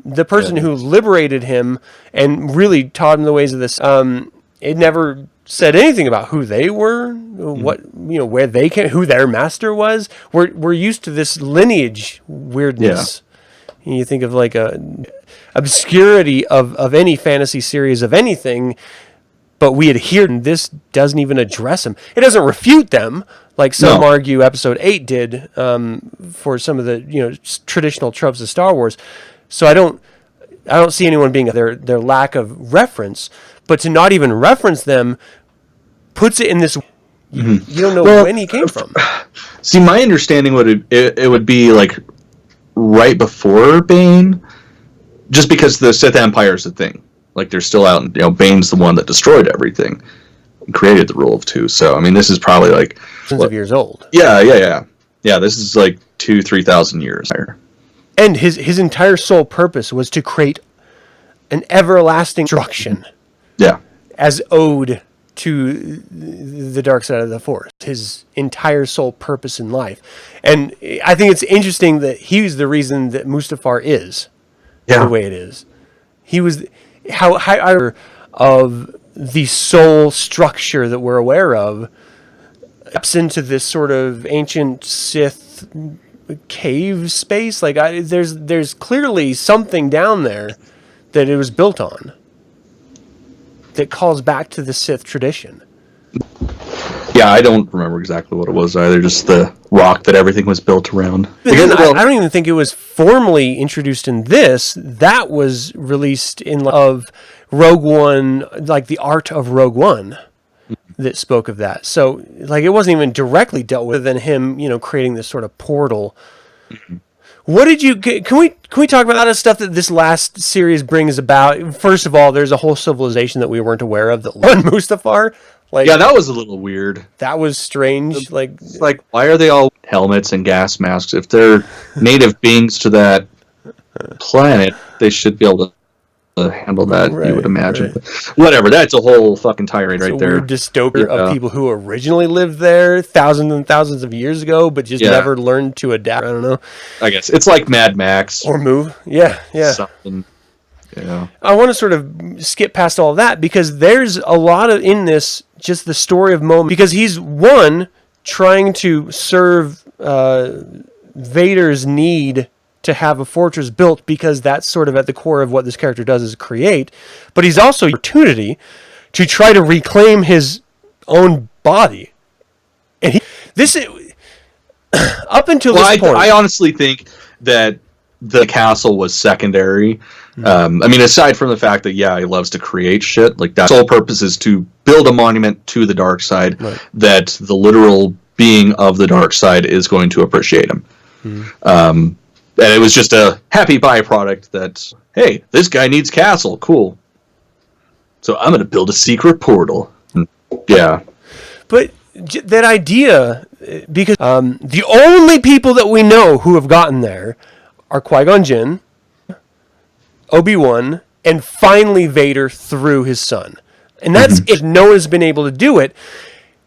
the person who liberated him and really taught him the ways of this, it never said anything about who they were, what where they came, who their master was. We're used to this lineage weirdness. Yeah. You think of like a obscurity of any fantasy series of anything, but we adhere, and this doesn't even address them. It doesn't refute them, like some argue Episode 8 did for some of the traditional tropes of Star Wars. So I don't see anyone being their lack of reference, but to not even reference them puts it in this. You don't know when he came from. See, my understanding it would be like right before Bane, just because the Sith Empire is a thing. Like they're still out, and Bane's the one that destroyed everything, and created the Rule of Two. So I mean, this is probably like thousands of years old. Yeah. This is like 2,000-3,000 years. And his entire sole purpose was to create an everlasting destruction. Yeah. As ode to the dark side of the Force. His entire sole purpose in life. And I think it's interesting that he's the reason that Mustafar is the way it is. He was how of the soul structure that we're aware of steps into this sort of ancient Sith cave space. Like there's clearly something down there that it was built on that calls back to the Sith tradition. Yeah, I don't remember exactly what it was either. Just the rock that everything was built around. I don't even think it was formally introduced in this. That was released in of Rogue One, like the art of Rogue One, that spoke of that. So, like, it wasn't even directly dealt with than him, creating this sort of portal. Mm-hmm. What did you? Can we talk about that stuff that this last series brings about? First of all, there's a whole civilization that we weren't aware of that won Mustafar. Like, that was a little weird. That was strange. Like, why are they all helmets and gas masks? If they're native beings to that planet, they should be able to handle that, you would imagine. Right. Whatever, that's a whole fucking tirade right there. Weird dystopia of people who originally lived there thousands and thousands of years ago, but just never learned to adapt. I don't know. I guess it's like Mad Max or move. Yeah. Something. Yeah. I want to sort of skip past all that because there's a lot of in this just the story of moment because he's trying to serve Vader's need to have a fortress built because that's sort of at the core of what this character does is create, but he's also opportunity to try to reclaim his own body. And up until this point, I honestly think that the castle was secondary. I mean, aside from the fact that he loves to create shit, like that sole purpose is to build a monument to the dark side that the literal being of the dark side is going to appreciate him. And it was just a happy byproduct that, hey, this guy needs castle, cool. So I'm going to build a secret portal. Yeah. But that idea, because the only people that we know who have gotten there are Qui-Gon Jinn, Obi-Wan, and finally Vader through his son. And that's if no one has been able to do it.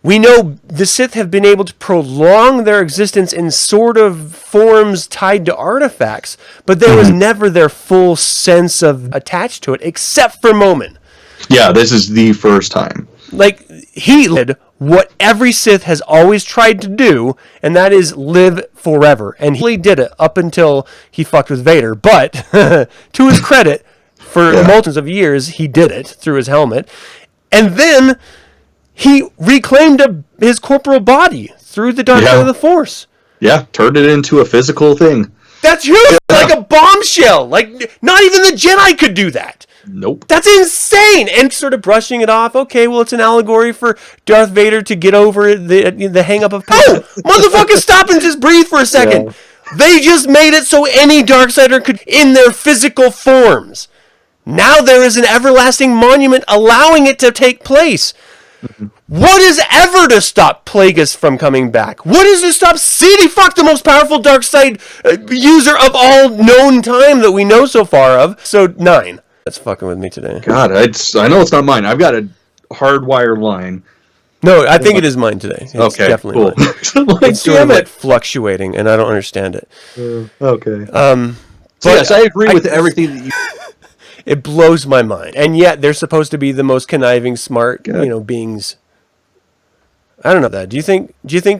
We know the Sith have been able to prolong their existence in sort of forms tied to artifacts, but there was never their full sense of attached to it, except for Momin. Yeah, this is the first time. Like, he did what every Sith has always tried to do, and that is live forever. And he did it up until he fucked with Vader. But, to his credit, for multitudes of years, he did it through his helmet. And then he reclaimed his corporal body through the dark side of the Force. Yeah, turned it into a physical thing. That's huge! Like a bombshell! Like, not even the Jedi could do that! Nope. That's insane! And sort of brushing it off, okay, well, it's an allegory for Darth Vader to get over the hang-up of... Oh! Motherfucker, stop and just breathe for a second! Yeah. They just made it so any Darksider could, in their physical forms. Now there is an everlasting monument allowing it to take place. What is ever to stop Plagueis from coming back? What is to stop Sidious, the most powerful dark side user of all known time that we know so far of? So 9. That's fucking with me today. God, I know it's not mine. I've got a hardwired line. No, I think it is mine today. It's definitely mine. It's sort of fluctuating, and I don't understand it. Okay. But yes, I agree with everything that you... It blows my mind, and yet they're supposed to be the most conniving, smart, beings. I don't know that. Do you think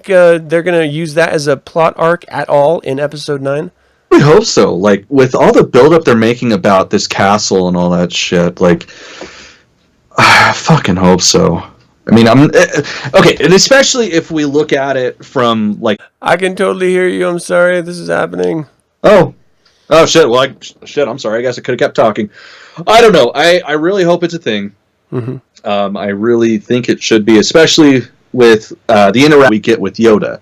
they're going to use that as a plot arc at all in Episode 9? We hope so. Like with all the buildup they're making about this castle and all that shit, like, I fucking hope so. I mean, okay, and especially if we look at it from like, I can totally hear you. I'm sorry, this is happening. Oh shit! Well, I'm sorry. I guess I could have kept talking. I don't know. I really hope it's a thing. I really think it should be, especially with the interaction we get with Yoda.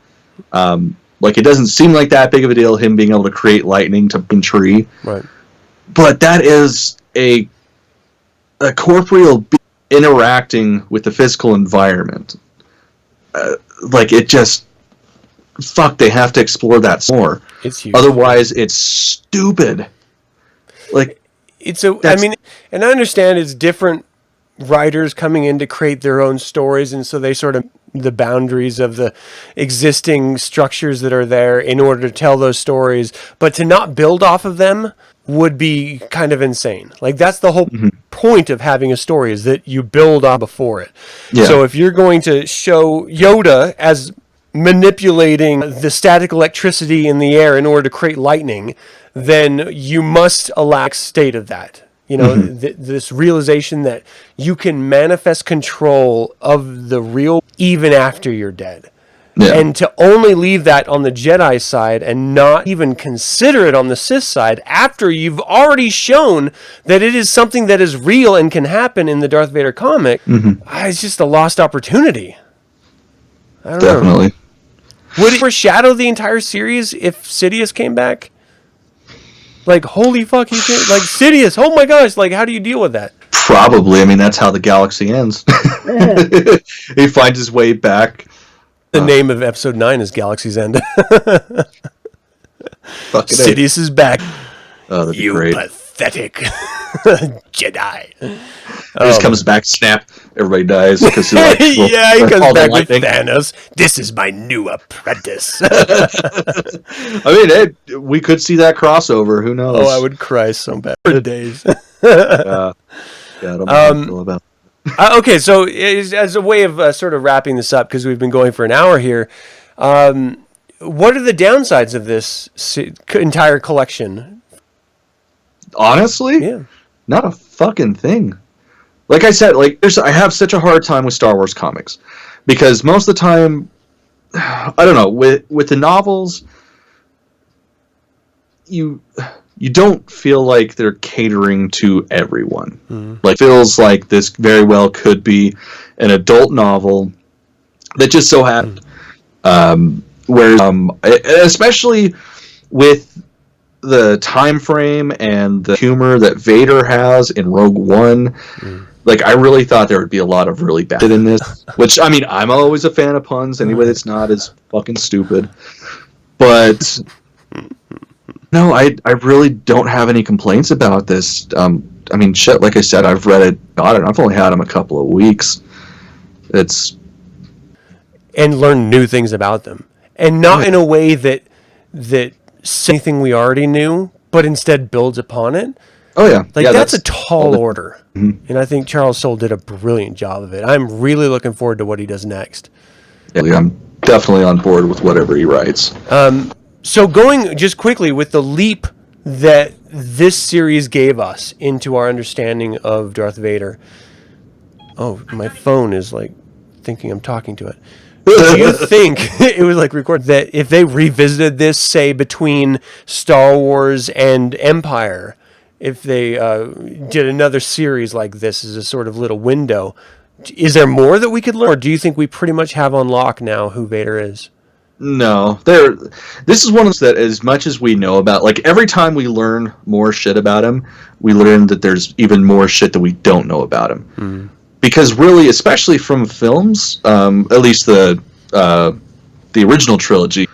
Like, it doesn't seem like that big of a deal, him being able to create lightning to a tree. Right. But that is a corporeal being interacting with the physical environment. Like, it just... Fuck, they have to explore that more. It's huge. Otherwise, it's stupid. Like, I mean, and I understand it's different writers coming in to create their own stories, and so they sort of the boundaries of the existing structures that are there in order to tell those stories, but to not build off of them would be kind of insane. Like, that's the whole point of having a story, is that you build on before it. Yeah. So if you're going to show Yoda as manipulating the static electricity in the air in order to create lightning, then you must allow state of that. This realization that you can manifest control of the real even after you're dead. Yeah. And to only leave that on the Jedi side and not even consider it on the Sith side after you've already shown that it is something that is real and can happen in the Darth Vader comic, it's just a lost opportunity. I don't know. Would it foreshadow the entire series if Sidious came back? Like, holy fuck, like, Sidious, oh my gosh, like, how do you deal with that? Probably. I mean, that's how the galaxy ends. He finds his way back. The name of Episode 9 is Galaxy's End. Sidious is back. Oh, that'd be great. Pathetic. Jedi. He just comes back, snap, everybody dies because he like yeah, he comes back with Thanos. This is my new apprentice. I mean, we could see that crossover. Who knows? Oh, I would cry so bad for days. Yeah, I don't know how I feel about. Okay, so as a way of sort of wrapping this up, because we've been going for an hour here, what are the downsides of this entire collection? Honestly, yeah, not a fucking thing. Like I said, I have such a hard time with Star Wars comics because most of the time, I don't know, with the novels, you don't feel like they're catering to everyone. Mm-hmm. Like, feels like this very well could be an adult novel that just so happened, especially with the time frame and the humor that Vader has in Rogue One. Like, I really thought there would be a lot of really bad in this, which, I mean, I'm always a fan of puns. Anyway, that's not as fucking stupid. But no, I really don't have any complaints about this. I mean, shit, like I said, I've read it, I've only had them a couple of weeks. And learn new things about them. And not in a way that says anything we already knew, but instead builds upon it. Oh, yeah. Like, that's a tall order. Mm-hmm. And I think Charles Soule did a brilliant job of it. I'm really looking forward to what he does next. Yeah, I'm definitely on board with whatever he writes. So going just quickly with the leap that this series gave us into our understanding of Darth Vader. Oh, my phone is like thinking I'm talking to it. Do you think it was like record that if they revisited this, say, between Star Wars and Empire, if they did another series like this as a sort of little window, is there more that we could learn? Or do you think we pretty much have on lock now who Vader is? No. This is one of those that as much as we know about, like, every time we learn more shit about him, we learn that there's even more shit that we don't know about him. Mm. Because really, especially from films, at least the original trilogy,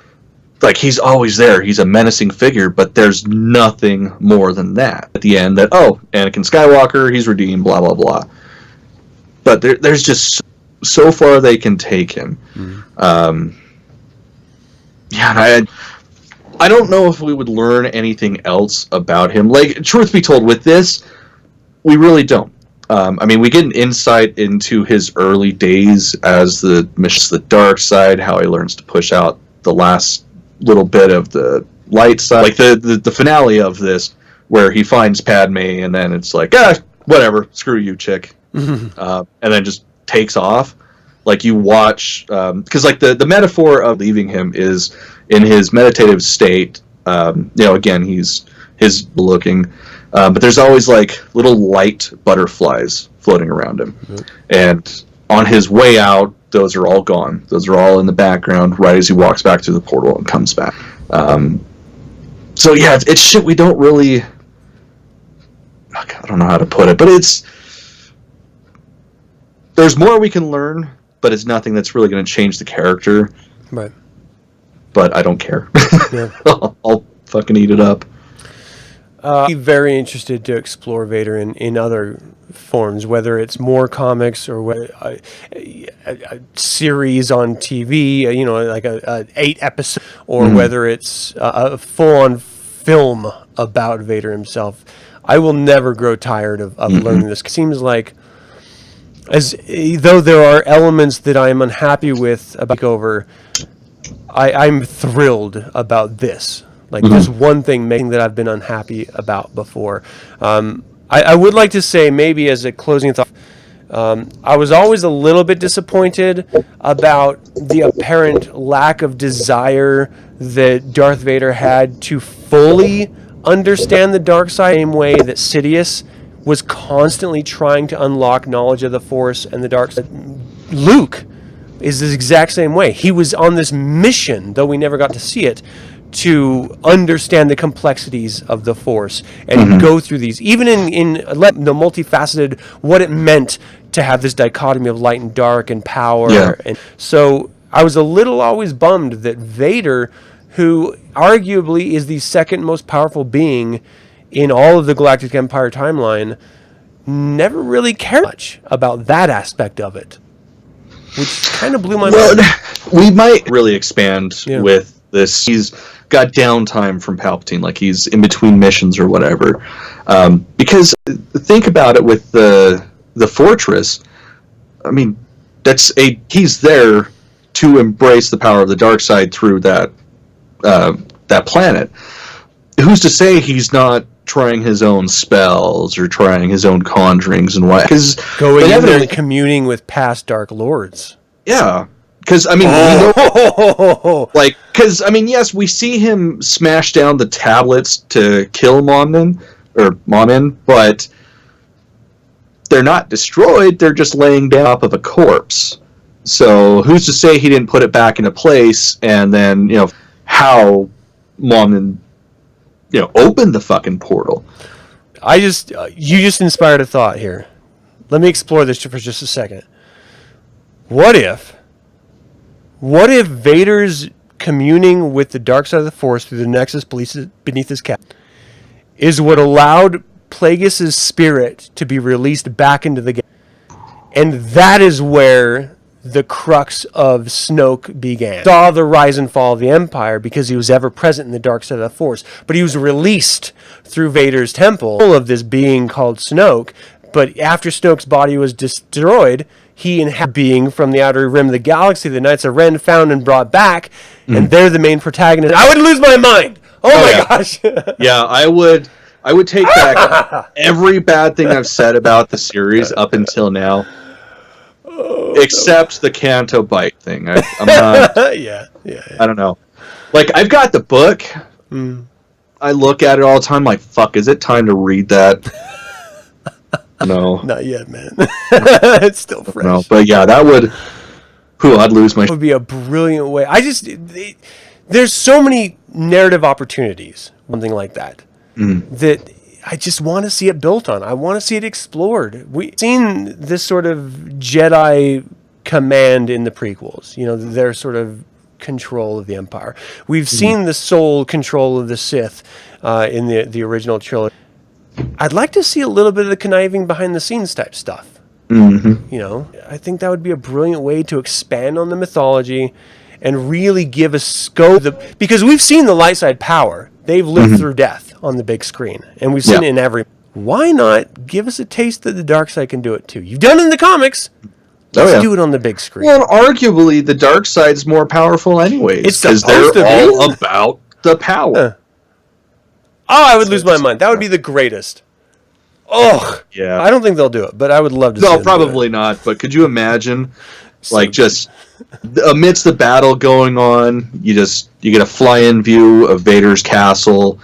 like, he's always there. He's a menacing figure, but there's nothing more than that. At the end, that, oh, Anakin Skywalker, he's redeemed, blah, blah, blah. But there's just so far they can take him. Mm. Yeah, I don't know if we would learn anything else about him. Like, truth be told, with this, we really don't. I mean, we get an insight into his early days as the dark side, how he learns to push out the last little bit of the light side. Like, the finale of this, where he finds Padme, and then it's like, whatever, screw you, chick. And then just takes off. Like, you watch, because, like, the metaphor of leaving him is in his meditative state. Again, he's looking, but there's always, like, little light butterflies floating around him. Mm-hmm. And on his way out, those are all gone. Those are all in the background right as he walks back through the portal and comes back. So, yeah, it's shit we don't really... I don't know how to put it, but there's more we can learn, but it's nothing that's really going to change the character. Right. But I don't care. Yeah. I'll fucking eat it up. I'm very interested to explore Vader in other forms, whether it's more comics or whether a series on TV, like a 8 episode, or whether it's a full-on film about Vader himself. I will never grow tired of learning this. It seems like, though there are elements that I'm unhappy with about over, I'm thrilled about this. Like, there's one thing that I've been unhappy about before. I would like to say, maybe as a closing thought, I was always a little bit disappointed about the apparent lack of desire that Darth Vader had to fully understand the dark side, same way that Sidious was constantly trying to unlock knowledge of the Force and the dark side. Luke is the exact same way. He was on this mission, though we never got to see it, to understand the complexities of the Force and go through these, even in the multifaceted, what it meant to have this dichotomy of light and dark and power. Yeah. And so I was a little always bummed that Vader, who arguably is the second most powerful being in all of the Galactic Empire timeline never really cared much about that aspect of it, which kind of blew my mind. We might really expand with this. He's got downtime from Palpatine, like he's in between missions or whatever. Because think about it with the Fortress. I mean, he's there to embrace the power of the dark side through that planet. Who's to say he's not trying his own spells or trying his own conjurings and what? Because going in there and communing with past Dark Lords. Yeah, because we know, yes, we see him smash down the tablets to kill Momin, but they're not destroyed. They're just laying down top of a corpse. So who's to say he didn't put it back into place? And then how Momin opened the fucking portal. You just inspired a thought here. Let me explore this for just a second. What if Vader's communing with the dark side of the Force through the Nexus beneath his cap is what allowed Plagueis' spirit to be released back into the game? And that is where the crux of Snoke began. Saw the rise and fall of the Empire because he was ever present in the dark side of the Force. But he was released through Vader's temple of this being called Snoke. But after Snoke's body was destroyed, he inhabited being from the outer rim of the galaxy, the Knights of Ren found and brought back, and they're the main protagonist. I would lose my mind! Oh my gosh! Yeah, I would take back every bad thing I've said about the series up until now. Except the Canto Bite thing. I'm not... yeah. I don't know. Like, I've got the book. I look at it all the time like, fuck, is it time to read that? No. Not yet, man. It's still fresh. No, but yeah, that would... I'd lose my... That would be a brilliant way. There's so many narrative opportunities, something like that, that I just want to see it built on. I want to see it explored. We've seen this sort of Jedi command in the prequels, their sort of control of the Empire. We've seen the sole control of the Sith in the original trilogy. I'd like to see a little bit of the conniving behind the scenes type stuff. I think that would be a brilliant way to expand on the mythology and really give a scope. Because we've seen the light side power. They've lived through death on the big screen, and we've seen it in every... Why not give us a taste that the dark side can do it too? You've done it in the comics. Let's do it on the big screen. Well, arguably, the dark side's more powerful anyways. Because they're all about the power. I would lose my mind. That would be the greatest. Oh, yeah. I don't think they'll do it, but I would love to see it. No, probably not, but could you imagine, just amidst the battle going on, you get a fly-in view of Vader's castle,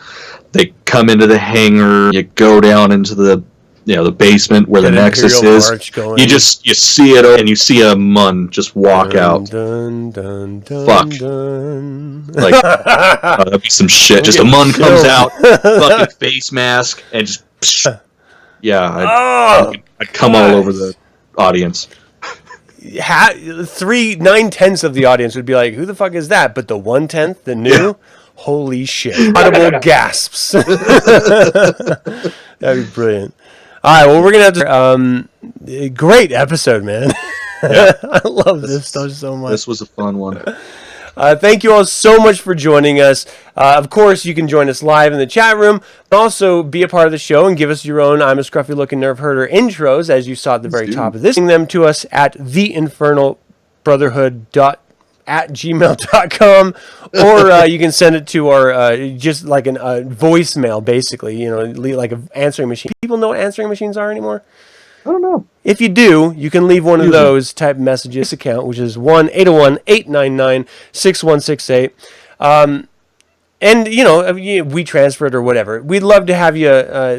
they come into the hangar, you go down into the basement where the Nexus is, you see it, and you see a Mun just walk out. Fuck. Like, that'd be some shit. Just a Mun comes out, fucking face mask, and just... Yeah, I'd come all over the audience. 9/10 of the audience would be like, "Who the fuck is that?" But the 1/10, the new, holy shit! Audible gasps. That'd be brilliant. All right, well, we're gonna have to. Great episode, man. Yeah. I love this stuff so much. This was a fun one. Thank you all so much for joining us. Of course, you can join us live in the chat room. Also, be a part of the show and give us your own I'm a Scruffy Looking Nerf Herder intros, as you saw at the very top of this. Send them to us at theinfernalbrotherhood@gmail.com, or you can send it to our, just like a voicemail, basically, like an answering machine. People know what answering machines are anymore? I don't know. If you do, you can leave one of those type messages account, which is 1-801-899-6168. And, we transfer it or whatever. We'd love to have you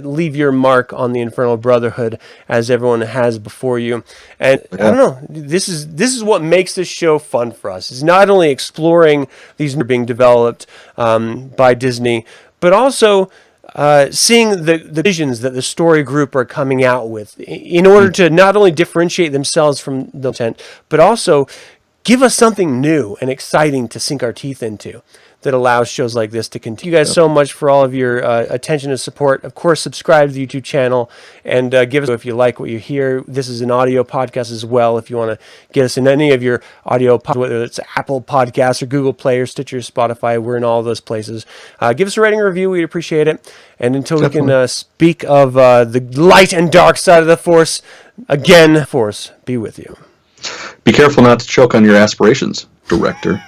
leave your mark on the Infernal Brotherhood, as everyone has before you. And I don't know, this is what makes this show fun for us. It's not only exploring these being developed by Disney, but also... seeing the visions that the story group are coming out with in order to not only differentiate themselves from the content, but also give us something new and exciting to sink our teeth into. that allows shows like this to continue. You guys so much for all of your attention and support. Of course, subscribe to the YouTube channel and give us, if you like what you hear. This is an audio podcast as well. If you want to get us in any of your audio, whether it's Apple Podcasts or Google Play or Stitcher, Spotify, we're in all those places. Give us a rating or review. We'd appreciate it. And until we can speak of the light and dark side of the Force, again, Force be with you. Be careful not to choke on your aspirations, Director.